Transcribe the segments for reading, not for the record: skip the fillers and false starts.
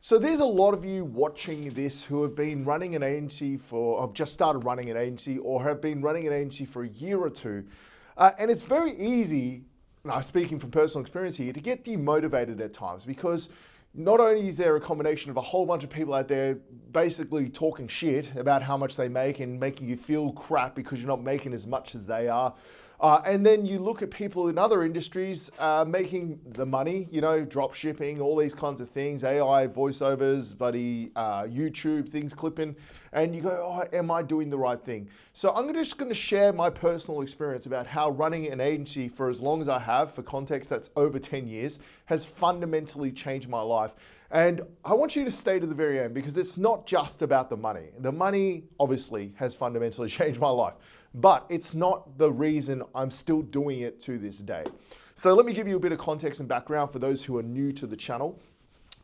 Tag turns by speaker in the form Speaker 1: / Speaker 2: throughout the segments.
Speaker 1: So there's a lot of you watching this who have been running an agency have just started running an agency or have been running an agency for a year or two. And it's very easy, now speaking from personal experience here, to get demotivated at times because not only is there a combination of a whole bunch of people out there basically talking shit about how much they make and making you feel crap because you're not making as much as they are. And then you look at people in other industries making the money, drop shipping, all these kinds of things, AI, voiceovers, YouTube, things clipping, and you go, oh, am I doing the right thing? So I'm just going to share my personal experience about how running an agency for as long as I have, for context, that's over 10 years, has fundamentally changed my life. And I want you to stay to the very end because it's not just about the money. The money obviously has fundamentally changed my life, but it's not the reason I'm still doing it to this day. So let me give you a bit of context and background for those who are new to the channel.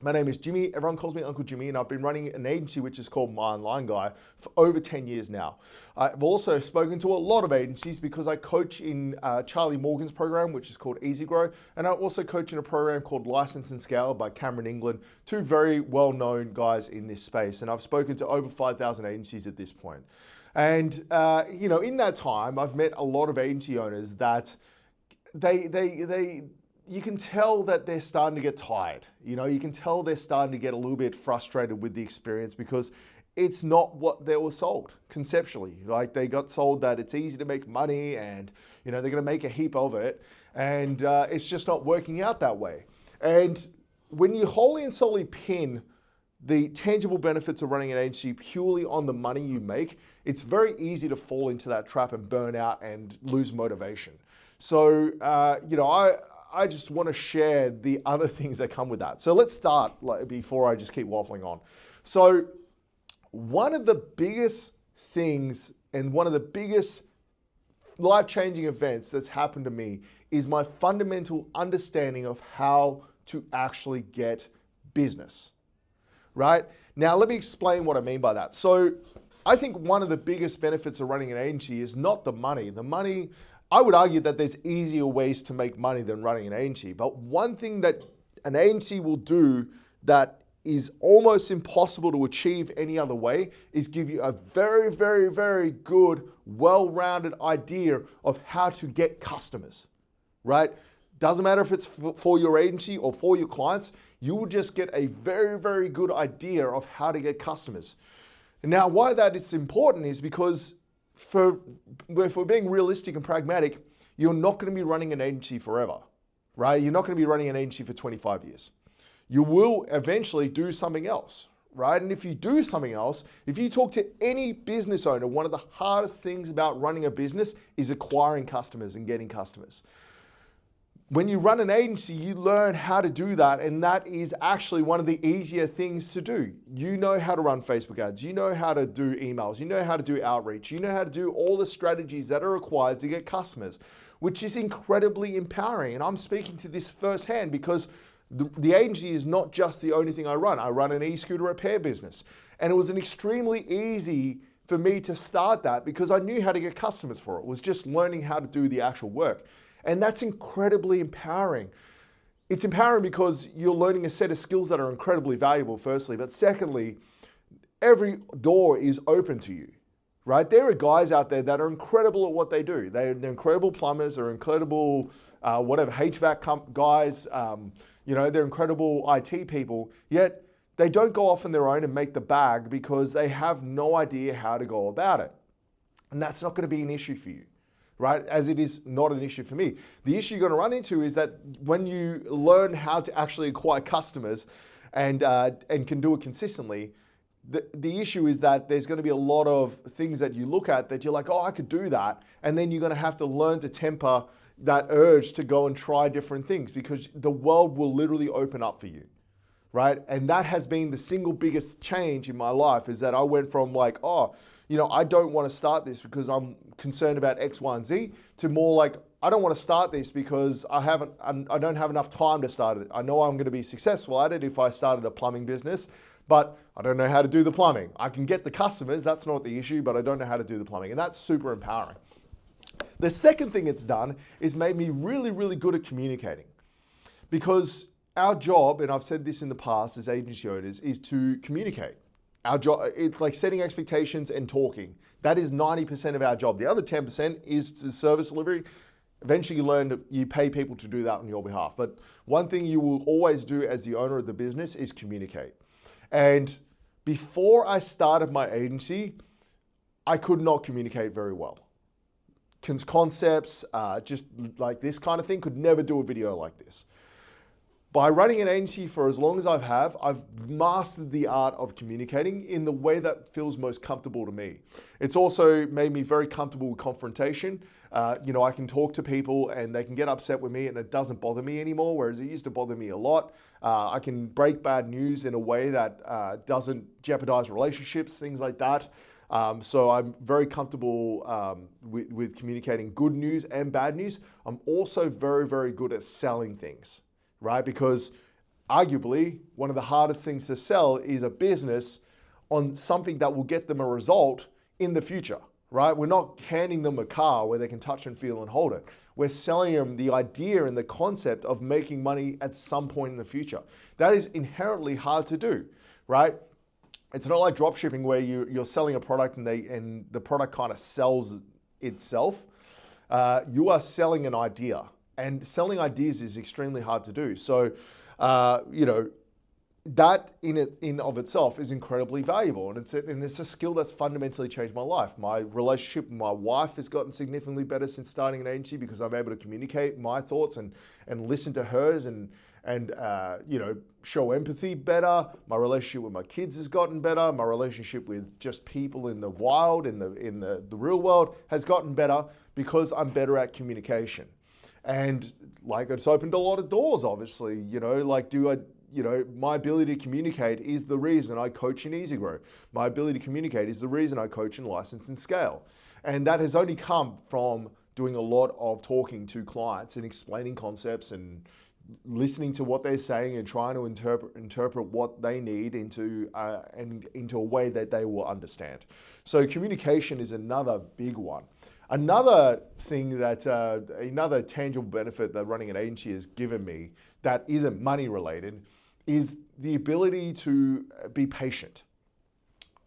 Speaker 1: My name is Jimmy. Everyone calls me Uncle Jimmy, and I've been running an agency which is called My Online Guy for over 10 years now. I've also spoken to a lot of agencies because I coach in Charlie Morgan's program, which is called Easy Grow, and I also coach in a program called License and Scale by Cameron England, two very well-known guys in this space. And I've spoken to over 5,000 agencies at this point. And in that time, I've met a lot of agency owners that you can tell that they're starting to get tired. You can tell they're starting to get a little bit frustrated with the experience because it's not what they were sold conceptually. Like they got sold that it's easy to make money and they're going to make a heap of it, and it's just not working out that way. And when you wholly and solely pin the tangible benefits of running an agency purely on the money you make, it's very easy to fall into that trap and burn out and lose motivation. So, I just want to share the other things that come with that. So let's start before I just keep waffling on. So one of the biggest things and one of the biggest life-changing events that's happened to me is my fundamental understanding of how to actually get business, right? Now, let me explain what I mean by that. So I think one of the biggest benefits of running an agency is not the money. The money, I would argue that there's easier ways to make money than running an agency. But one thing that an agency will do that is almost impossible to achieve any other way is give you a very, very, very good, well-rounded idea of how to get customers, right? Doesn't matter if it's for your agency or for your clients, you will just get a very, very good idea of how to get customers. And now why that is important is because if we're being realistic and pragmatic, you're not going to be running an agency forever, right? You're not going to be running an agency for 25 years. You will eventually do something else, right? And if you do something else, if you talk to any business owner, one of the hardest things about running a business is acquiring customers and getting customers. When you run an agency, you learn how to do that, and that is actually one of the easier things to do. You know how to run Facebook ads, you know how to do emails, you know how to do outreach, you know how to do all the strategies that are required to get customers, which is incredibly empowering. And I'm speaking to this firsthand because the agency is not just the only thing I run. I run an e-scooter repair business, and it was an extremely easy for me to start that because I knew how to get customers for it. It was just learning how to do the actual work. And that's incredibly empowering. It's empowering because you're learning a set of skills that are incredibly valuable, firstly, but secondly, every door is open to you, right? There are guys out there that are incredible at what they do. They're incredible plumbers, they're incredible, HVAC guys, they're incredible IT people, yet they don't go off on their own and make the bag because they have no idea how to go about it. And that's not going to be an issue for you, right? As it is not an issue for me. The issue you're going to run into is that when you learn how to actually acquire customers and can do it consistently, the issue is that there's going to be a lot of things that you look at that you're like, oh, I could do that. And then you're going to have to learn to temper that urge to go and try different things because the world will literally open up for you, right? And that has been the single biggest change in my life is that I went from like, I don't want to start this because I'm concerned about X, Y, and Z to more like, I don't want to start this because I don't have enough time to start it. I know I'm going to be successful at it if I started a plumbing business, but I don't know how to do the plumbing. I can get the customers, that's not the issue, but I don't know how to do the plumbing. And that's super empowering. The second thing it's done is made me really, really good at communicating because Our job, and I've said this in the past as agency owners, is to communicate. Our job, it's like setting expectations and talking. That is 90% of our job. The other 10% is the service delivery. Eventually you learn that you pay people to do that on your behalf. But one thing you will always do as the owner of the business is communicate. And before I started my agency, I could not communicate very well. Concepts, just like this kind of thing, could never do a video like this. By running an agency for as long as I've mastered the art of communicating in the way that feels most comfortable to me. It's also made me very comfortable with confrontation. I can talk to people and they can get upset with me and it doesn't bother me anymore, whereas it used to bother me a lot. I can break bad news in a way that doesn't jeopardize relationships, things like that. So I'm very comfortable with communicating good news and bad news. I'm also very, very good at selling things. Right? Because arguably one of the hardest things to sell is a business on something that will get them a result in the future, right? We're not handing them a car where they can touch and feel and hold it. We're selling them the idea and the concept of making money at some point in the future. That is inherently hard to do, right? It's not like drop shipping where you're selling a product and the product kind of sells itself. You are selling an idea. And selling ideas is extremely hard to do. So, that in of itself is incredibly valuable. And it's a skill that's fundamentally changed my life. My relationship with my wife has gotten significantly better since starting an agency because I'm able to communicate my thoughts and listen to hers and show empathy better. My relationship with my kids has gotten better. My relationship with just people in the wild, in the real world has gotten better because I'm better at communication. And like it's opened a lot of doors, obviously, my ability to communicate is the reason I coach in EasyGrow. My ability to communicate is the reason I coach in License and Scale. And that has only come from doing a lot of talking to clients and explaining concepts and listening to what they're saying and trying to interpret what they need into a way that they will understand. So communication is another big one. Another thing another tangible benefit that running an agency has given me that isn't money related is the ability to be patient.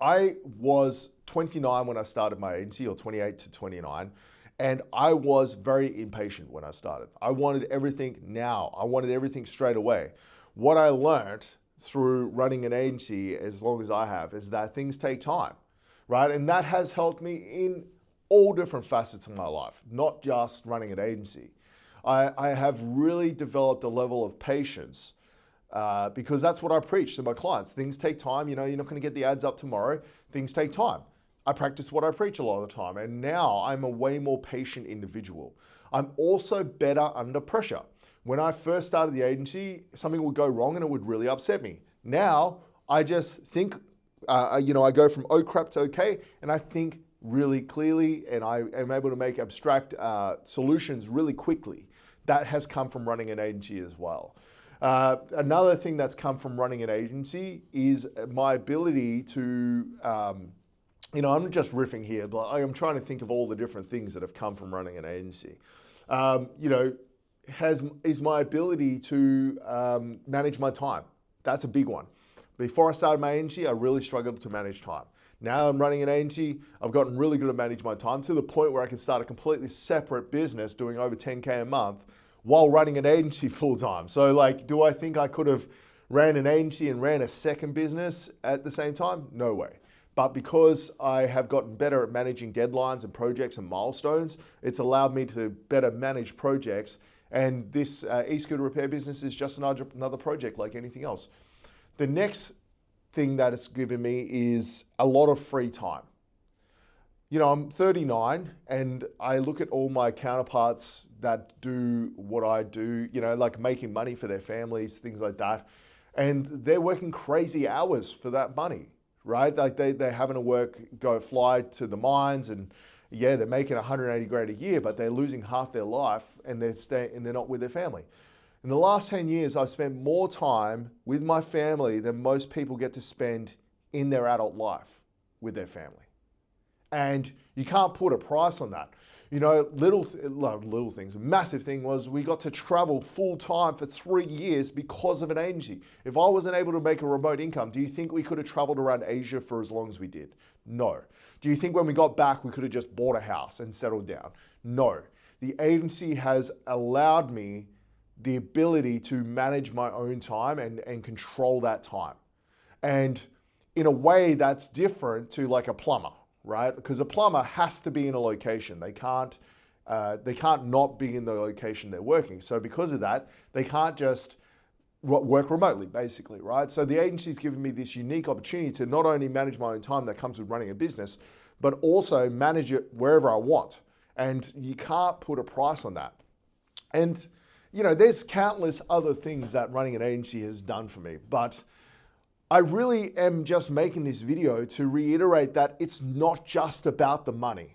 Speaker 1: I was 29 when I started my agency, or 28 to 29, and I was very impatient when I started. I wanted everything now. I wanted everything straight away. What I learned through running an agency, as long as I have, is that things take time, right? And that has helped me in all different facets of my life, not just running an agency. I have really developed a level of patience because that's what I preach to my clients. Things take time. You're not going to get the ads up tomorrow. Things take time. I practice what I preach a lot of the time. And now I'm a way more patient individual. I'm also better under pressure. When I first started the agency, something would go wrong and it would really upset me. Now I just think, I go from oh crap to okay, and I think really clearly, and I am able to make abstract solutions really quickly. That has come from running an agency as well. Another thing that's come from running an agency is my ability to, I'm just riffing here, but I'm trying to think of all the different things that have come from running an agency. Is my ability to manage my time. That's a big one. Before I started my agency, I really struggled to manage time. Now I'm running an agency, I've gotten really good at managing my time to the point where I can start a completely separate business doing over 10K a month while running an agency full time. So do I think I could have ran an agency and ran a second business at the same time? No way. But because I have gotten better at managing deadlines and projects and milestones, it's allowed me to better manage projects. And this e-scooter repair business is just another project like anything else. The next thing that it's given me is a lot of free time. I'm 39 and I look at all my counterparts that do what I do, like making money for their families, things like that. And they're working crazy hours for that money, right? Like they're having to go fly to the mines and they're making 180 grand a year, but they're losing half their life and they're not with their family. In the last 10 years, I've spent more time with my family than most people get to spend in their adult life with their family. And you can't put a price on that. You know, little things. Massive thing was we got to travel full time for 3 years because of an agency. If I wasn't able to make a remote income, do you think we could have traveled around Asia for as long as we did? No. Do you think when we got back, we could have just bought a house and settled down? No. The agency has allowed me the ability to manage my own time and control that time. And in a way that's different to like a plumber, right? Because a plumber has to be in a location. They can't not be in the location they're working. So because of that, they can't just work remotely, basically, right? So the agency's given me this unique opportunity to not only manage my own time that comes with running a business, but also manage it wherever I want. And you can't put a price on that. And, you know, there's countless other things that running an agency has done for me, but I really am just making this video to reiterate that it's not just about the money,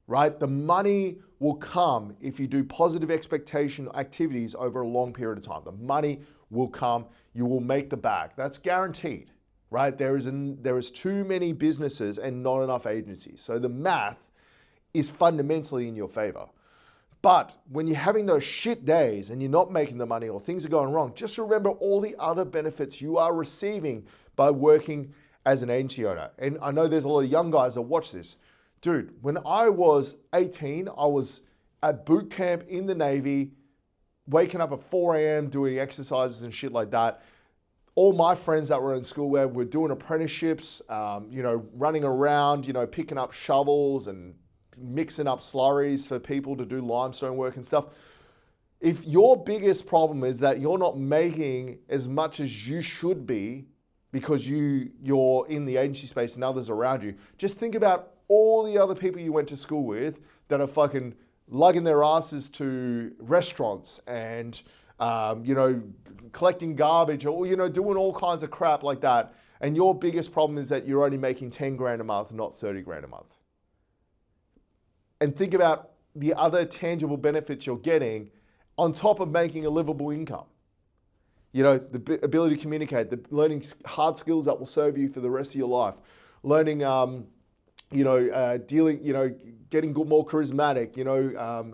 Speaker 1: right? The money will come if you do positive expectation activities over a long period of time. The money will come, you will make the bag. That's guaranteed, right? There is too many businesses and not enough agencies. So the math is fundamentally in your favor. But when you're having those shit days and you're not making the money or things are going wrong, just remember all the other benefits you are receiving by working as an agency owner. And I know there's a lot of young guys that watch this. Dude, when I was 18, I was at boot camp in the Navy, waking up at 4 a.m. doing exercises and shit like that. All my friends that were in school were doing apprenticeships, running around, picking up shovels and mixing up slurries for people to do limestone work and stuff. If your biggest problem is that you're not making as much as you should be because you're in the agency space and others around you, just think about all the other people you went to school with that are fucking lugging their asses to restaurants and collecting garbage or doing all kinds of crap like that. And your biggest problem is that you're only making 10 grand a month, not 30 grand a month. And think about the other tangible benefits you're getting on top of making a livable income. The ability to communicate, the learning hard skills that will serve you for the rest of your life, learning, getting more charismatic,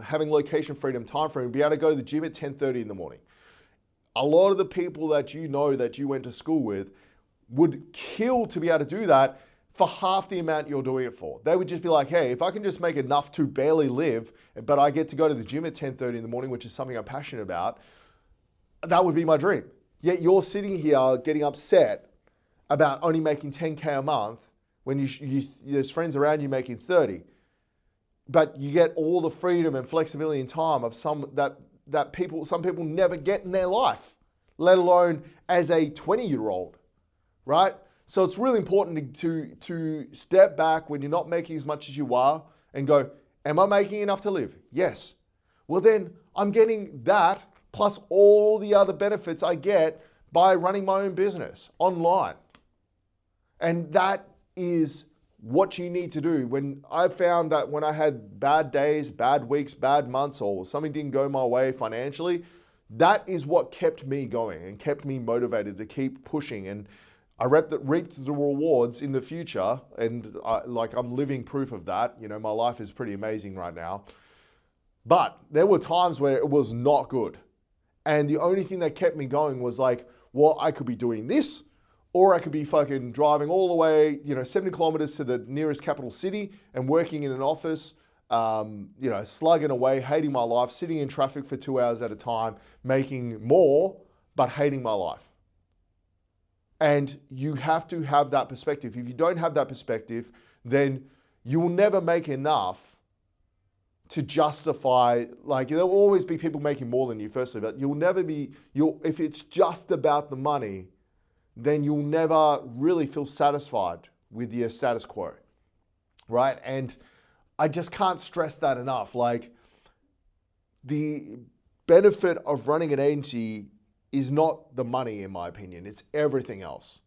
Speaker 1: having location freedom, time freedom, be able to go to the gym at 10:30 in the morning. A lot of the people that that you went to school with would kill to be able to do that for half the amount you're doing it for. They would just be like, hey, if I can just make enough to barely live, but I get to go to the gym at 10:30 in the morning, which is something I'm passionate about, that would be my dream. Yet you're sitting here getting upset about only making 10K a month when there's friends around you making 30. But you get all the freedom and flexibility and time of some people never get in their life, let alone as a 20-year-old, right? So it's really important to step back when you're not making as much as you are and go, am I making enough to live? Yes. Well, then I'm getting that plus all the other benefits I get by running my own business online. And that is what you need to do. When I found that when I had bad days, bad weeks, bad months, or something didn't go my way financially, that is what kept me going and kept me motivated to keep pushing. And I reaped the rewards in the future, and I'm living proof of that. My life is pretty amazing right now. But there were times where it was not good. And the only thing that kept me going was like, well, I could be doing this, or I could be fucking driving all the way, 70 kilometers to the nearest capital city and working in an office, slugging away, hating my life, sitting in traffic for 2 hours at a time, making more, but hating my life. And you have to have that perspective. If you don't have that perspective, then you will never make enough to justify, there will always be people making more than you, firstly, but if it's just about the money, then you'll never really feel satisfied with your status quo, right? And I just can't stress that enough. The benefit of running an agency is not the money, in my opinion. It's everything else.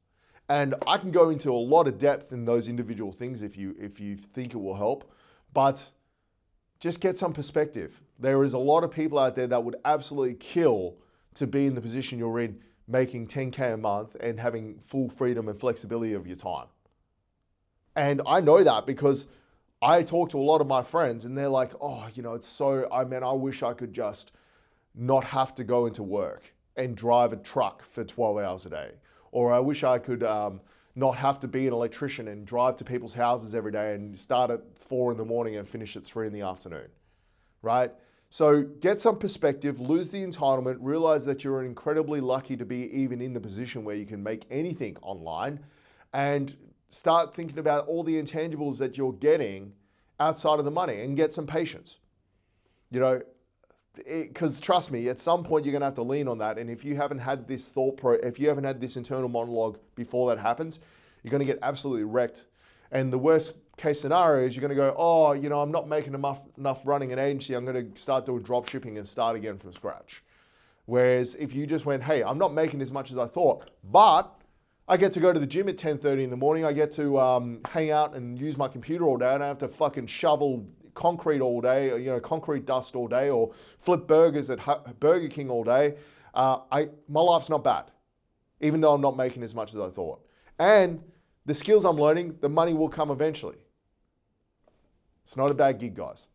Speaker 1: And I can go into a lot of depth in those individual things if you think it will help, but just get some perspective. There is a lot of people out there that would absolutely kill to be in the position you're in, making 10K a month and having full freedom and flexibility of your time. And I know that because I talk to a lot of my friends and they're like, oh, it's so, I wish I could just not have to go into work and drive a truck for 12 hours a day. Or I wish I could not have to be an electrician and drive to people's houses every day and start at 4 in the morning and finish at 3 in the afternoon, right? So get some perspective, lose the entitlement, realize that you're incredibly lucky to be even in the position where you can make anything online, and start thinking about all the intangibles that you're getting outside of the money, and get some patience. Because trust me, at some point you're going to have to lean on that. And if you haven't had this if you haven't had this internal monologue before that happens, you're going to get absolutely wrecked. And the worst case scenario is you're going to go, oh, I'm not making enough running an agency. I'm going to start doing drop shipping and start again from scratch. Whereas if you just went, hey, I'm not making as much as I thought, but I get to go to the gym at 10:30 in the morning. I get to hang out and use my computer all day. I don't have to fucking shovel concrete all day, concrete dust all day, or flip burgers at Burger King all day. My life's not bad, even though I'm not making as much as I thought. And the skills I'm learning, the money will come eventually. It's not a bad gig, guys.